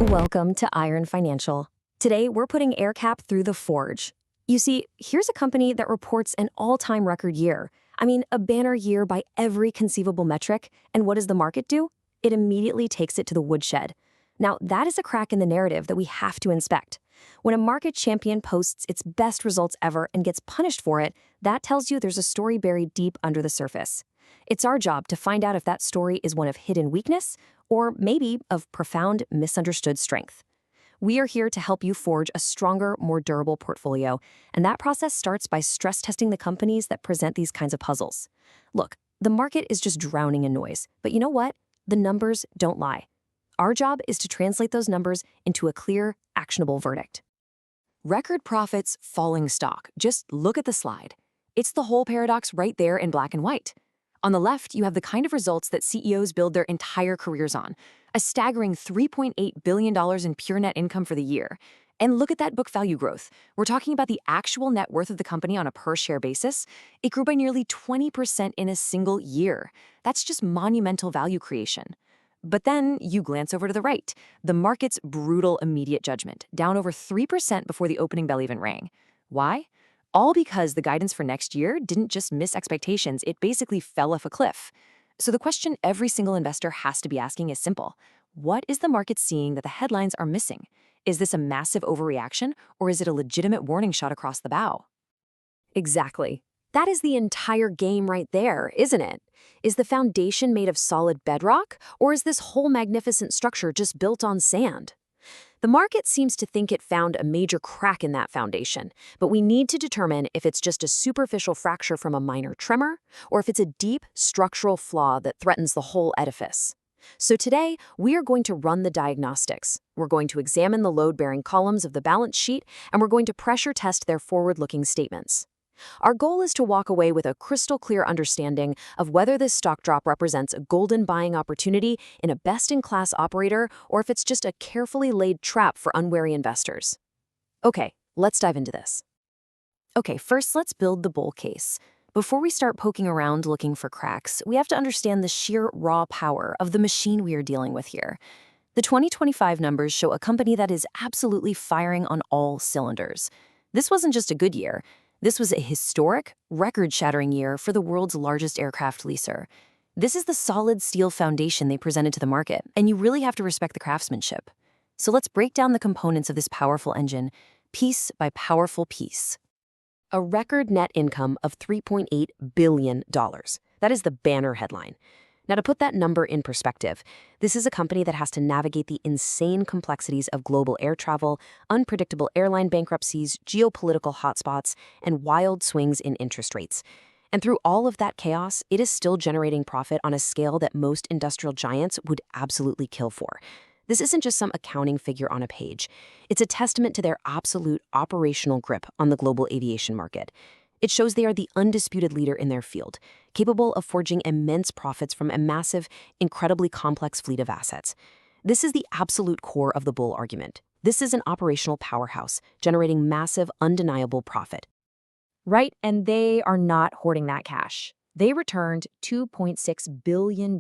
Welcome to Iron Financial. Today, we're putting AerCap through the forge. You see, here's a company that reports an all-time record year. I mean, a banner year by every conceivable metric. And what does the market do? It immediately takes it to the woodshed. Now, that is a crack in the narrative that we have to inspect. When a market champion posts its best results ever and gets punished for it, that tells you there's a story buried deep under the surface. It's our job to find out if that story is one of hidden weakness or maybe of profound misunderstood strength. We are here to help you forge a stronger, more durable portfolio, and that process starts by stress testing the companies that present these kinds of puzzles. Look, the market is just drowning in noise, but you know what? The numbers don't lie. Our job is to translate those numbers into a clear, actionable verdict. Record profits, falling stock. Just look at the slide. It's the whole paradox right there in black and white. On the left, you have the kind of results that CEOs build their entire careers on. A staggering $3.8 billion in pure net income for the year. And look at that book value growth. We're talking about the actual net worth of the company on a per-share basis. It grew by nearly 20% in a single year. That's just monumental value creation. But then you glance over to the right. The market's brutal immediate judgment, down over 3% before the opening bell even rang. Why? All because the guidance for next year didn't just miss expectations, it basically fell off a cliff. So the question every single investor has to be asking is simple. What is the market seeing that the headlines are missing? Is this a massive overreaction, or is it a legitimate warning shot across the bow? Exactly. That is the entire game right there, isn't it? Is the foundation made of solid bedrock, or is this whole magnificent structure just built on sand? The market seems to think it found a major crack in that foundation, but we need to determine if it's just a superficial fracture from a minor tremor, or if it's a deep structural flaw that threatens the whole edifice. So today, we are going to run the diagnostics. We're going to examine the load-bearing columns of the balance sheet, and we're going to pressure test their forward-looking statements. Our goal is to walk away with a crystal-clear understanding of whether this stock drop represents a golden buying opportunity in a best-in-class operator or if it's just a carefully laid trap for unwary investors. Okay, let's dive into this. Okay, first let's build the bull case. Before we start poking around looking for cracks, we have to understand the sheer raw power of the machine we are dealing with here. The 2025 numbers show a company that is absolutely firing on all cylinders. This wasn't just a good year. This was a historic, record-shattering year for the world's largest aircraft leaser. This is the solid steel foundation they presented to the market, and you really have to respect the craftsmanship. So let's break down the components of this powerful engine, piece by powerful piece. A record net income of $3.8 billion. That is the banner headline. Now, to put that number in perspective, this is a company that has to navigate the insane complexities of global air travel, unpredictable airline bankruptcies, geopolitical hotspots, and wild swings in interest rates. And through all of that chaos, it is still generating profit on a scale that most industrial giants would absolutely kill for. This isn't just some accounting figure on a page. It's a testament to their absolute operational grip on the global aviation market. It shows they are the undisputed leader in their field, capable of forging immense profits from a massive, incredibly complex fleet of assets. This is the absolute core of the bull argument. This is an operational powerhouse, generating massive, undeniable profit. Right, and they are not hoarding that cash. They returned $2.6 billion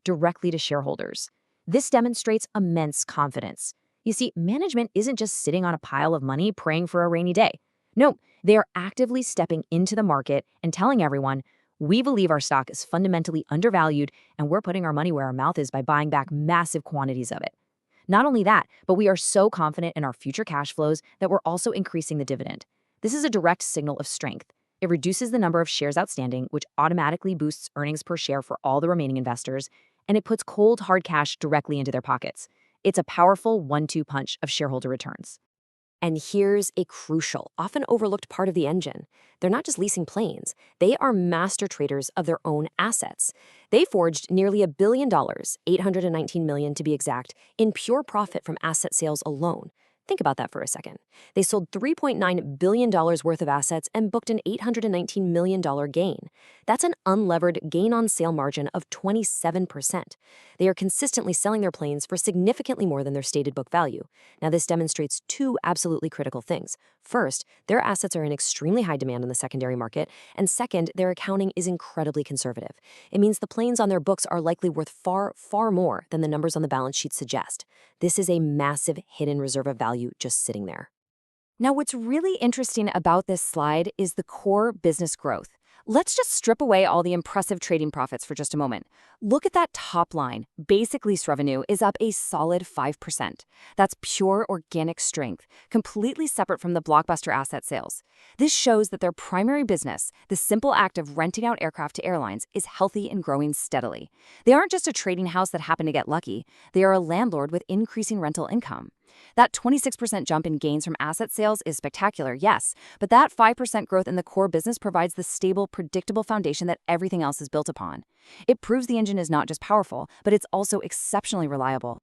directly to shareholders. This demonstrates immense confidence. You see, management isn't just sitting on a pile of money praying for a rainy day. No, they are actively stepping into the market and telling everyone, we believe our stock is fundamentally undervalued and we're putting our money where our mouth is by buying back massive quantities of it. Not only that, but we are so confident in our future cash flows that we're also increasing the dividend. This is a direct signal of strength. It reduces the number of shares outstanding, which automatically boosts earnings per share for all the remaining investors, and it puts cold, hard cash directly into their pockets. It's a powerful 1-2 punch of shareholder returns. And here's a crucial, often overlooked part of the engine. They're not just leasing planes. They are master traders of their own assets. They forged nearly $1 billion, $819 million to be exact, in pure profit from asset sales alone. Think about that for a second. They sold $3.9 billion worth of assets and booked an $819 million gain. That's an unlevered gain on sale margin of 27%. They are consistently selling their planes for significantly more than their stated book value. Now, this demonstrates two absolutely critical things. First, their assets are in extremely high demand in the secondary market, and second, their accounting is incredibly conservative. It means the planes on their books are likely worth far, far more than the numbers on the balance sheet suggest. This is a massive hidden reserve of value just sitting there. Now, what's really interesting about this slide is the core business growth. Let's just strip away all the impressive trading profits for just a moment. Look at that top line. Basic lease revenue is up a solid 5%. That's pure organic strength, completely separate from the blockbuster asset sales. This shows that their primary business, the simple act of renting out aircraft to airlines, is healthy and growing steadily. They aren't just a trading house that happened to get lucky. They are a landlord with increasing rental income. That 26% jump in gains from asset sales is spectacular, yes, but that 5% growth in the core business provides the stable, predictable foundation that everything else is built upon. It proves the engine is not just powerful, but it's also exceptionally reliable.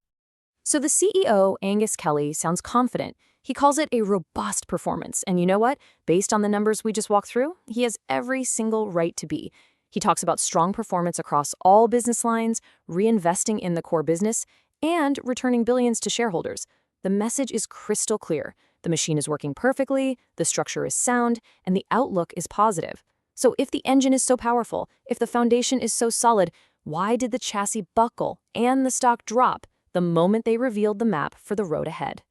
So the CEO, Angus Kelly, sounds confident. He calls it a robust performance, and you know what? Based on the numbers we just walked through, he has every single right to be. He talks about strong performance across all business lines, reinvesting in the core business, and returning billions to shareholders. The message is crystal clear. The machine is working perfectly, the structure is sound, and the outlook is positive. So if the engine is so powerful, if the foundation is so solid, why did the chassis buckle and the stock drop the moment they revealed the map for the road ahead?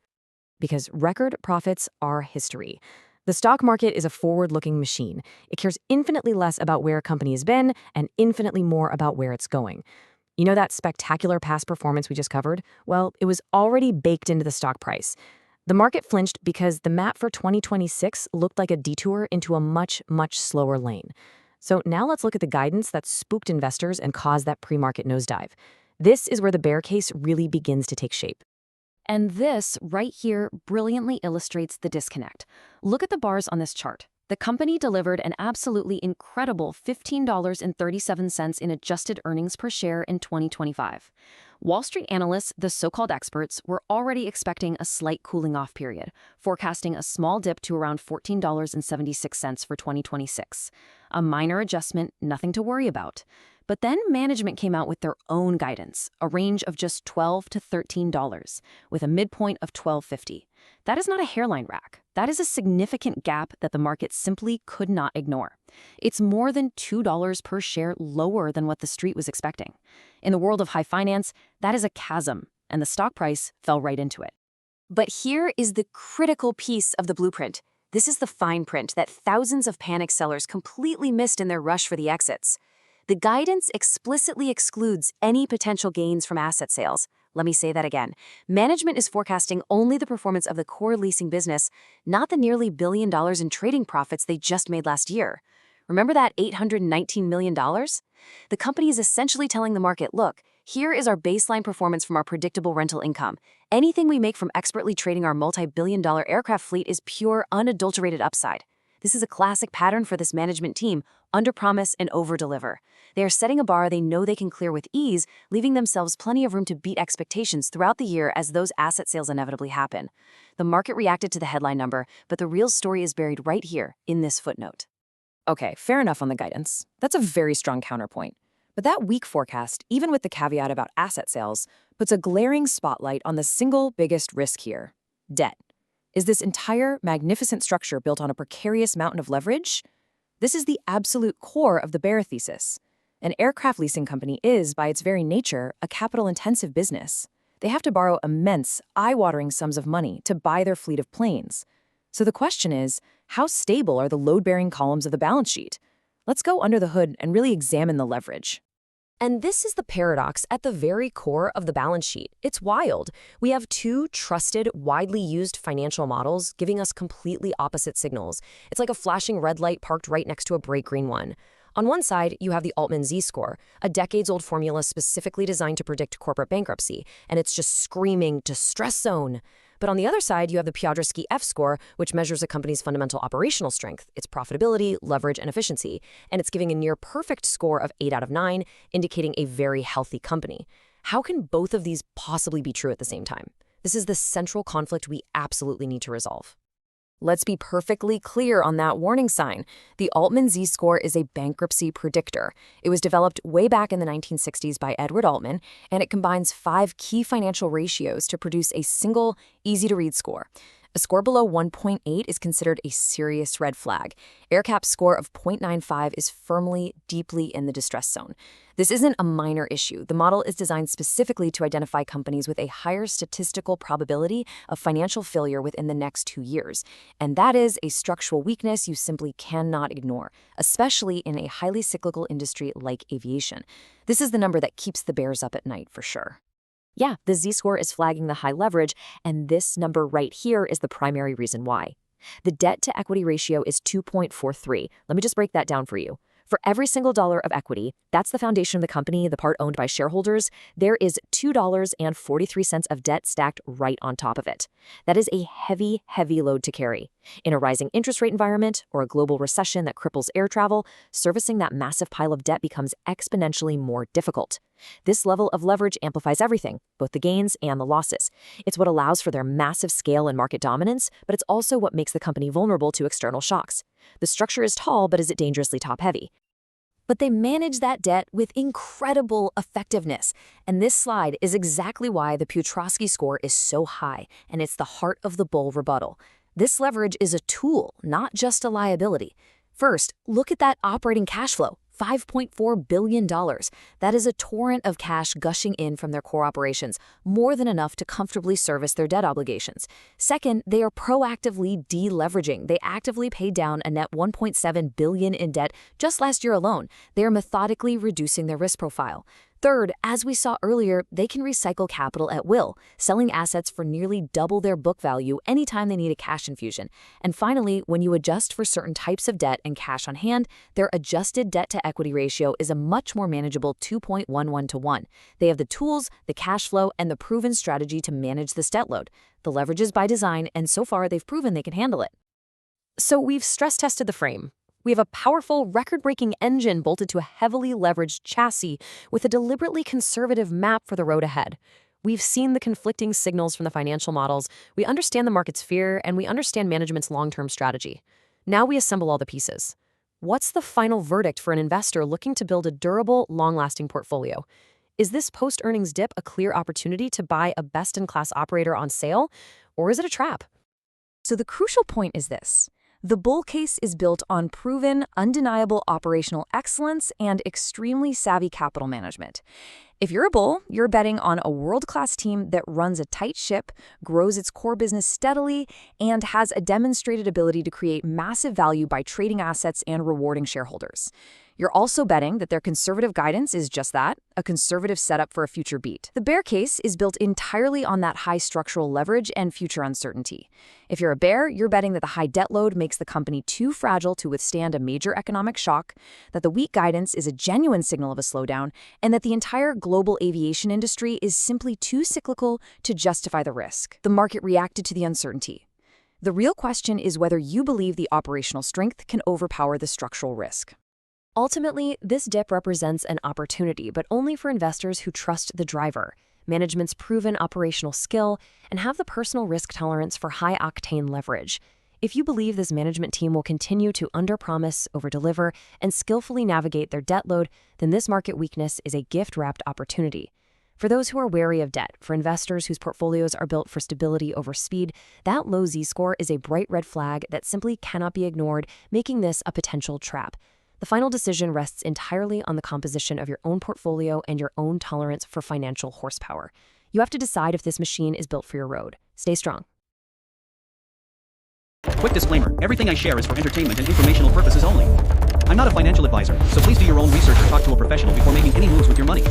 Because record profits are history. The stock market is a forward-looking machine. It cares infinitely less about where a company has been and infinitely more about where it's going. You know that spectacular past performance we just covered? Well, it was already baked into the stock price. The market flinched because the map for 2026 looked like a detour into a much, much slower lane. So now let's look at the guidance that spooked investors and caused that pre-market nosedive. This is where the bear case really begins to take shape. And this, right here, brilliantly illustrates the disconnect. Look at the bars on this chart. The company delivered an absolutely incredible $15.37 in adjusted earnings per share in 2025. Wall Street analysts, the so-called experts, were already expecting a slight cooling-off period, forecasting a small dip to around $14.76 for 2026. A minor adjustment, nothing to worry about. But then management came out with their own guidance, a range of just $12 to $13, with a midpoint of $12.50. That is not a hairline rack. That is a significant gap that the market simply could not ignore. It's more than $2 per share lower than what the street was expecting. In the world of high finance, that is a chasm, and the stock price fell right into it. But here is the critical piece of the blueprint. This is the fine print that thousands of panic sellers completely missed in their rush for the exits. The guidance explicitly excludes any potential gains from asset sales. Let me say that again. Management is forecasting only the performance of the core leasing business, not the nearly $1 billion in trading profits they just made last year. Remember that $819 million? The company is essentially telling the market, look, here is our baseline performance from our predictable rental income. Anything we make from expertly trading our multi-billion-dollar aircraft fleet is pure, unadulterated upside. This is a classic pattern for this management team: underpromise and overdeliver. They are setting a bar they know they can clear with ease, leaving themselves plenty of room to beat expectations throughout the year as those asset sales inevitably happen. The market reacted to the headline number, but the real story is buried right here in this footnote. Okay, fair enough on the guidance. That's a very strong counterpoint. But that weak forecast, even with the caveat about asset sales, puts a glaring spotlight on the single biggest risk here: debt. Is this entire magnificent structure built on a precarious mountain of leverage? This is the absolute core of the bear thesis. An aircraft leasing company is, by its very nature, a capital-intensive business. They have to borrow immense, eye-watering sums of money to buy their fleet of planes. So the question is, how stable are the load-bearing columns of the balance sheet? Let's go under the hood and really examine the leverage. And this is the paradox at the very core of the balance sheet. It's wild. We have two trusted, widely used financial models giving us completely opposite signals. It's like a flashing red light parked right next to a bright green one. On one side, you have the Altman Z-score, a decades-old formula specifically designed to predict corporate bankruptcy, and it's just screaming distress zone. But on the other side, you have the Piotrowski F-score, which measures a company's fundamental operational strength, its profitability, leverage, and efficiency, and it's giving a near-perfect score of 8 out of 9, indicating a very healthy company. How can both of these possibly be true at the same time? This is the central conflict we absolutely need to resolve. Let's be perfectly clear on that warning sign. The Altman Z-score is a bankruptcy predictor. It was developed way back in the 1960s by Edward Altman, and it combines 5 key financial ratios to produce a single, easy-to-read score. A score below 1.8 is considered a serious red flag. AerCap's score of 0.95 is firmly, deeply in the distress zone. This isn't a minor issue. The model is designed specifically to identify companies with a higher statistical probability of financial failure within the next 2 years. And that is a structural weakness you simply cannot ignore, especially in a highly cyclical industry like aviation. This is the number that keeps the bears up at night for sure. Yeah, the Z-score is flagging the high leverage, and this number right here is the primary reason why. The debt-to-equity ratio is 2.43. Let me just break that down for you. For every single dollar of equity, that's the foundation of the company, the part owned by shareholders, there is $2.43 of debt stacked right on top of it. That is a heavy, heavy load to carry. In a rising interest rate environment or a global recession that cripples air travel, servicing that massive pile of debt becomes exponentially more difficult. This level of leverage amplifies everything, both the gains and the losses. It's what allows for their massive scale and market dominance, but it's also what makes the company vulnerable to external shocks. The structure is tall, but is it dangerously top-heavy? But they manage that debt with incredible effectiveness. And this slide is exactly why the Piotrowski score is so high, and it's the heart of the bull rebuttal. This leverage is a tool, not just a liability. First, look at that operating cash flow. $5.4 billion. That is a torrent of cash gushing in from their core operations, more than enough to comfortably service their debt obligations. Second, they are proactively deleveraging. They actively paid down a net $1.7 billion in debt just last year alone. They are methodically reducing their risk profile. Third, as we saw earlier, they can recycle capital at will, selling assets for nearly double their book value anytime they need a cash infusion. And finally, when you adjust for certain types of debt and cash on hand, their adjusted debt-to-equity ratio is a much more manageable 2.11 to 1. They have the tools, the cash flow, and the proven strategy to manage this debt load. The leverage is by design, and so far they've proven they can handle it. So we've stress-tested the frame. We have a powerful, record-breaking engine bolted to a heavily leveraged chassis with a deliberately conservative map for the road ahead. We've seen the conflicting signals from the financial models, we understand the market's fear, and we understand management's long-term strategy. Now we assemble all the pieces. What's the final verdict for an investor looking to build a durable, long-lasting portfolio? Is this post-earnings dip a clear opportunity to buy a best-in-class operator on sale, or is it a trap? So the crucial point is this. The bull case is built on proven, undeniable operational excellence and extremely savvy capital management. If you're a bull, you're betting on a world-class team that runs a tight ship, grows its core business steadily, and has a demonstrated ability to create massive value by trading assets and rewarding shareholders. You're also betting that their conservative guidance is just that, a conservative setup for a future beat. The bear case is built entirely on that high structural leverage and future uncertainty. If you're a bear, you're betting that the high debt load makes the company too fragile to withstand a major economic shock, that the weak guidance is a genuine signal of a slowdown, and that the entire global aviation industry is simply too cyclical to justify the risk. The market reacted to the uncertainty. The real question is whether you believe the operational strength can overpower the structural risk. Ultimately, this dip represents an opportunity, but only for investors who trust the driver, management's proven operational skill, and have the personal risk tolerance for high-octane leverage. If you believe this management team will continue to underpromise, overdeliver, and skillfully navigate their debt load, then this market weakness is a gift-wrapped opportunity. For those who are wary of debt, for investors whose portfolios are built for stability over speed, that low Z-score is a bright red flag that simply cannot be ignored, making this a potential trap. The final decision rests entirely on the composition of your own portfolio and your own tolerance for financial horsepower. You have to decide if this machine is built for your road. Stay strong. Quick disclaimer, everything I share is for entertainment and informational purposes only. I'm not a financial advisor, so please do your own research or talk to a professional before making any moves with your money.